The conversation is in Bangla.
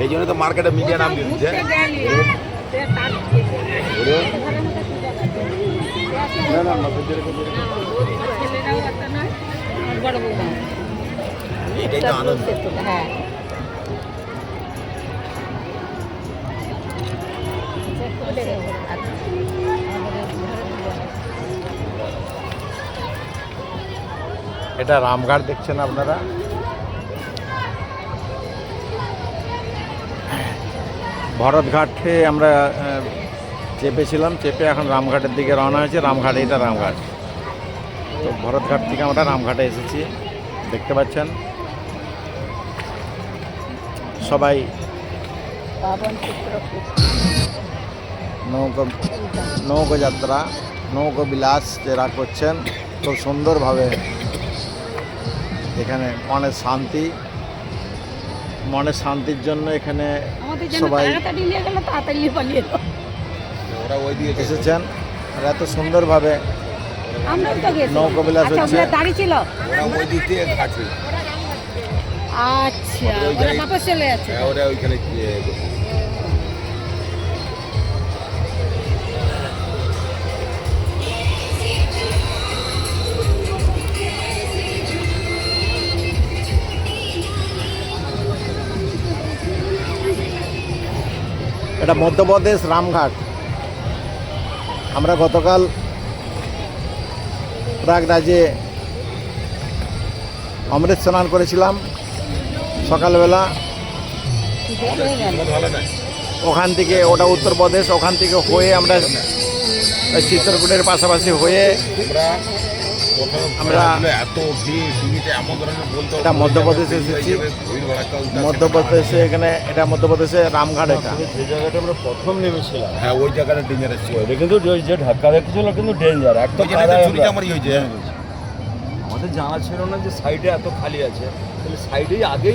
এই জন্য তো মার্কেটে মিডিয়া নাম দিয়ে দিচ্ছে। এটাই তো আনন্দ। হ্যাঁ এটা রামঘাট দেখছেন আপনারা। ভরতঘাটে আমরা চেপেছিলাম, চেপে এখন রামঘাটের দিকে রওনা হয়েছে। রামঘাট, এটা রামঘাট। তো ভরতঘাট থেকে আমরা রামঘাটে এসেছি, দেখতে পাচ্ছেন সবাই নৌকোযাত্রা, নৌকো বিলাস যারা করছেন খুব সুন্দরভাবে। এখানে মনের শান্তির জন্য এখানে সবাই এসেছেন। আর এত সুন্দরভাবে নৌকো বিলাস হচ্ছে। আচ্ছা ওরা বাপস চলে যাচ্ছে। ওরা ওইখানে এটা মধ্যপ্রদেশ রামঘাট। আমরা গতকাল প্রয়াগরাজে অমৃত স্নান করেছিলাম সকালবেলা। ওখান থেকে, ওটা উত্তরপ্রদেশ, ওখান থেকে হয়ে আমরা চিত্রকূটের পাশাপাশি হয়ে আমরা এটা মধ্যপ্রদেশে এসেছি। মধ্যপ্রদেশে এখানে, এটা মধ্যপ্রদেশে রামঘাট। এটা যে জায়গাটা আমরা প্রথম নেমেছিলাম, হ্যাঁ ওই জায়গাটা ডেঞ্জারাস ছিল। এটা কিন্তু যে ধাক্কা দেখছিল কিন্তু ডেঞ্জার একদম। আমারই হয়েছে। আমাদের জানা ছিল না যে সাইডে এত খালি আছে, তাহলে সাইডেই আগেই